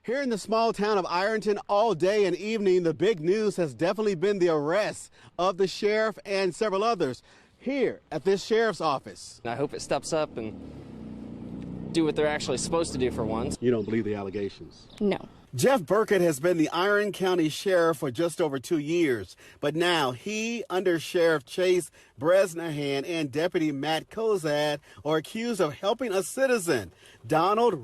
Here in the small town of Ironton all day and evening, the big news has definitely been the arrest of the sheriff and several others here at this sheriff's office. I hope it steps up and do what they're actually supposed to do for once. You don't believe the allegations? No. Jeff Burkett has been the Iron County Sheriff for just over 2 years, but now he, Under Sheriff Chase Bresnahan, and Deputy Matt Cozad are accused of helping a citizen, Donald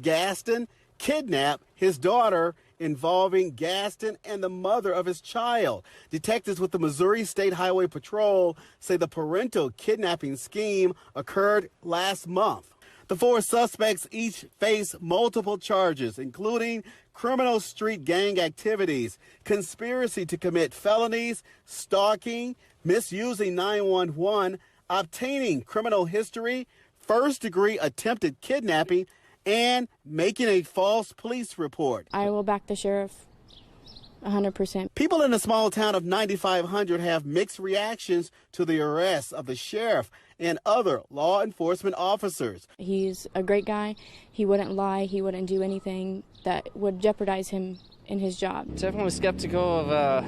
Gaston, kidnap his daughter, involving Gaston and the mother of his child. Detectives with the Missouri State Highway Patrol say the parental kidnapping scheme occurred last month. The 4 suspects each face multiple charges, including criminal street gang activities, conspiracy to commit felonies, stalking, misusing 911, obtaining criminal history, first-degree attempted kidnapping, and making a false police report. I will back the sheriff 100%. People in the small town of 9,500 have mixed reactions to the arrest of the sheriff and other law enforcement officers. He's a great guy. He wouldn't lie. He wouldn't do anything that would jeopardize him in his job. Definitely skeptical of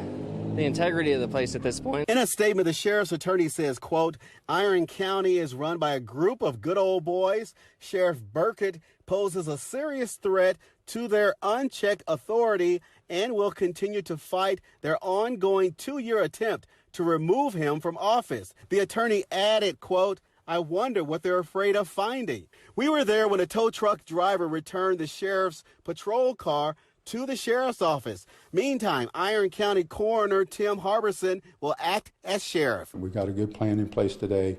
the integrity of the place at this point. In a statement, the sheriff's attorney says, quote, Iron County is run by a group of good old boys. Sheriff Burkett poses a serious threat to their unchecked authority and will continue to fight their ongoing 2-year attempt to remove him from office. The attorney added, quote, I wonder what they're afraid of finding. We were there when a tow truck driver returned the sheriff's patrol car to the sheriff's office. Meantime, Iron County Coroner Tim Harbison will act as sheriff. We've got a good plan in place today,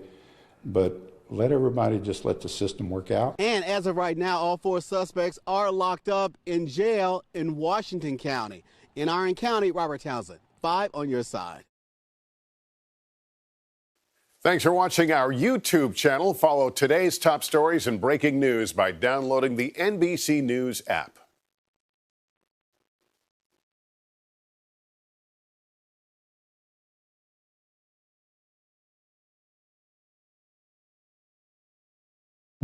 but let everybody just let the system work out. And as of right now, all 4 suspects are locked up in jail in Washington County. In Iron County, Robert Townsend, 5 on your side. Thanks for watching our YouTube channel. Follow today's top stories and breaking news by downloading the NBC News app.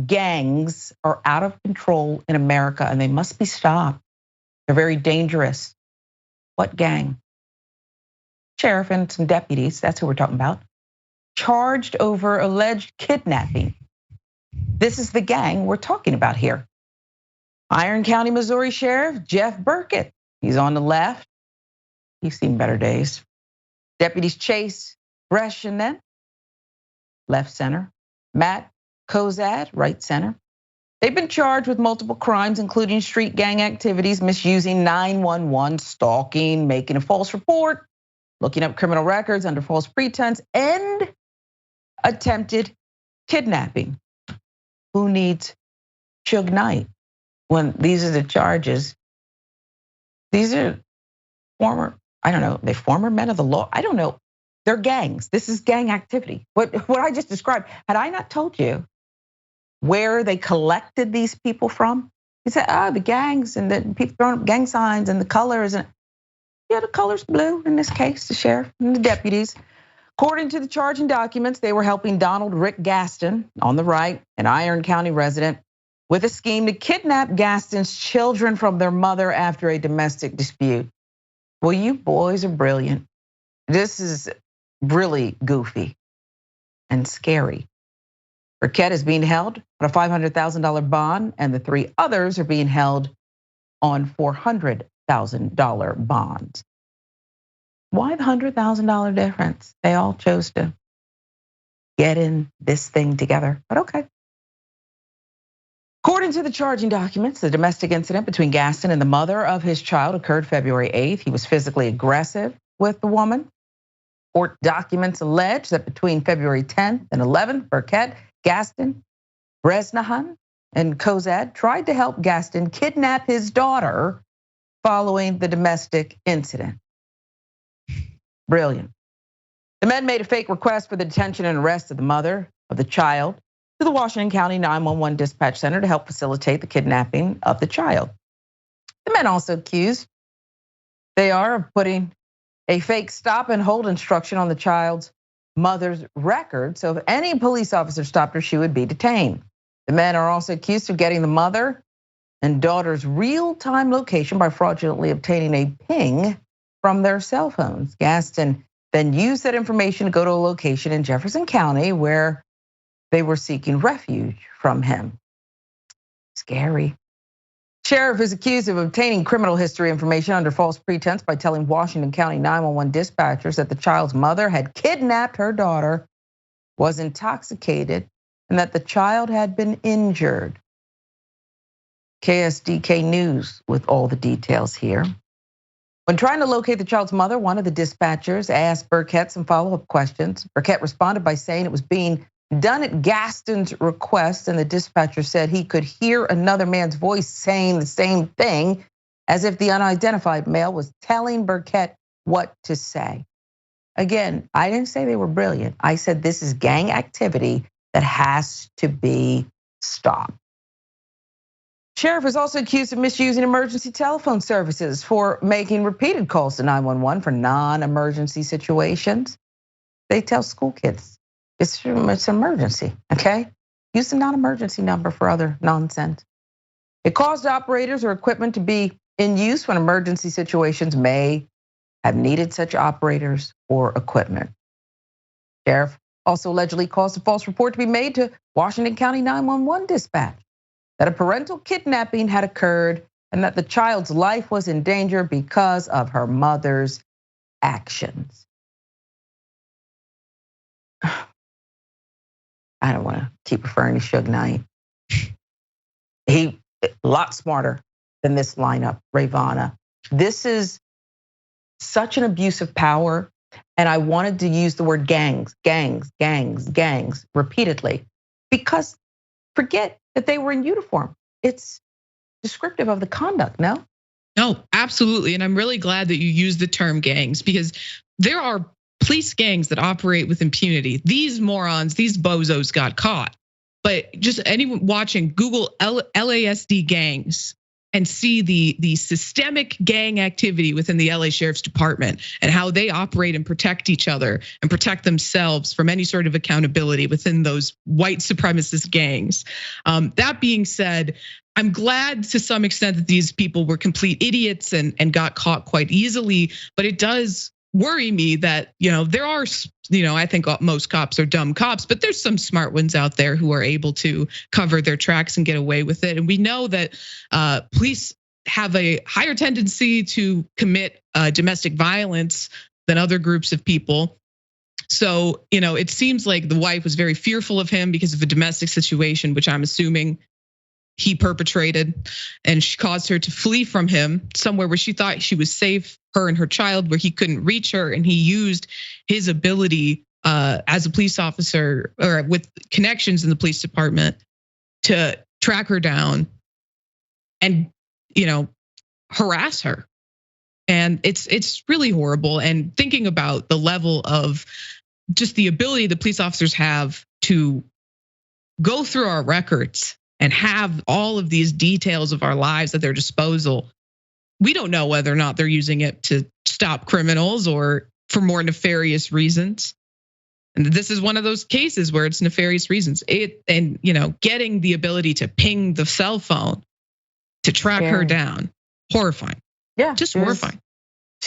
Gangs are out of control in America and they must be stopped. They're very dangerous. What gang? Sheriff and some deputies, that's who we're talking about, charged over alleged kidnapping. This is the gang we're talking about here. Iron County, Missouri Sheriff Jeff Burkett, he's on the left. He's seen better days. Deputies Chase Bresnahan, left center. Matt Cozad, right center. They've been charged with multiple crimes, including street gang activities, misusing 911, stalking, making a false report, looking up criminal records under false pretense, and attempted kidnapping. Who needs Suge Knight when these are the charges? These are former, I don't know, they former men of the law. I don't know. They're gangs. This is gang activity. What I just described, had I not told you where they collected these people from? You said, the gangs and the people throwing up gang signs and the colors. And yeah, the color's blue in this case, the sheriff and the deputies. According to the charging documents, they were helping Donald Gaston, on the right, an Iron County resident, with a scheme to kidnap Gaston's children from their mother after a domestic dispute. Well, you boys are brilliant. This is really goofy and scary. Burkett is being held on a $500,000 bond, and the 3 others are being held on $400,000 bonds. Why the $100,000 difference? They all chose to get in this thing together, but okay. According to the charging documents, the domestic incident between Gaston and the mother of his child occurred February 8th. He was physically aggressive with the woman. Court documents allege that between February 10th and 11th, Burkett, Gaston, Bresnahan, and Cozad tried to help Gaston kidnap his daughter following the domestic incident. Brilliant. The men made a fake request for the detention and arrest of the mother of the child to the Washington County 911 dispatch center to help facilitate the kidnapping of the child. The men also accused they are of putting a fake stop and hold instruction on the child's mother's record. So if any police officer stopped her, she would be detained. The men are also accused of getting the mother and daughter's real-time location by fraudulently obtaining a ping from their cell phones. Gaston then used that information to go to a location in Jefferson County where they were seeking refuge from him. Scary. Sheriff is accused of obtaining criminal history information under false pretense by telling Washington County 911 dispatchers that the child's mother had kidnapped her daughter, was intoxicated, and that the child had been injured. KSDK News with all the details here. When trying to locate the child's mother, one of the dispatchers asked Burkett some follow-up questions. Burkett responded by saying it was being done at Gaston's request, and the dispatcher said he could hear another man's voice saying the same thing, as if the unidentified male was telling Burkett what to say. Again, I didn't say they were brilliant. I said this is gang activity that has to be stopped. Sheriff is also accused of misusing emergency telephone services for making repeated calls to 911 for non-emergency situations. They tell school kids it's an emergency, okay? Use the non-emergency number for other nonsense. It caused operators or equipment to be in use when emergency situations may have needed such operators or equipment. Sheriff also allegedly caused a false report to be made to Washington County 911 dispatch that a parental kidnapping had occurred and that the child's life was in danger because of her mother's actions. I don't want to keep referring to Suge Knight. He a lot smarter than this lineup, Ravana. This is such an abuse of power, and I wanted to use the word gangs repeatedly, because forget that they were in uniform. It's descriptive of the conduct, no? No, absolutely, and I'm really glad that you used the term gangs, because there are police gangs that operate with impunity. These morons, these bozos got caught. But just anyone watching, Google LASD gangs and see the systemic gang activity within the LA Sheriff's Department and how they operate and protect each other and protect themselves from any sort of accountability within those white supremacist gangs. That being said, I'm glad to some extent that these people were complete idiots and got caught quite easily, but it does worry me that, there are, I think most cops are dumb cops, but there's some smart ones out there who are able to cover their tracks and get away with it. And we know that police have a higher tendency to commit domestic violence than other groups of people. So, it seems like the wife was very fearful of him because of a domestic situation, which I'm assuming he perpetrated, and she caused her to flee from him somewhere where she thought she was safe, her and her child, where he couldn't reach her. And he used his ability as a police officer or with connections in the police department to track her down and, harass her. And it's really horrible. And thinking about the level of just the ability the police officers have to go through our records and have all of these details of our lives at their disposal. We don't know whether or not they're using it to stop criminals or for more nefarious reasons. And this is one of those cases where it's nefarious reasons. Getting the ability to ping the cell phone to track her down, horrifying. Yeah, just horrifying.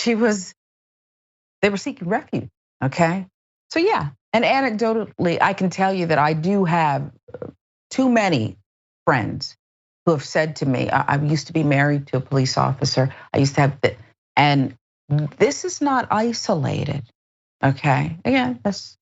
They were seeking refuge, okay? So yeah, and anecdotally, I can tell you that I do have too many friends who have said to me, I used to be married to a police officer. I used to have, and this is not isolated, okay? Again, that's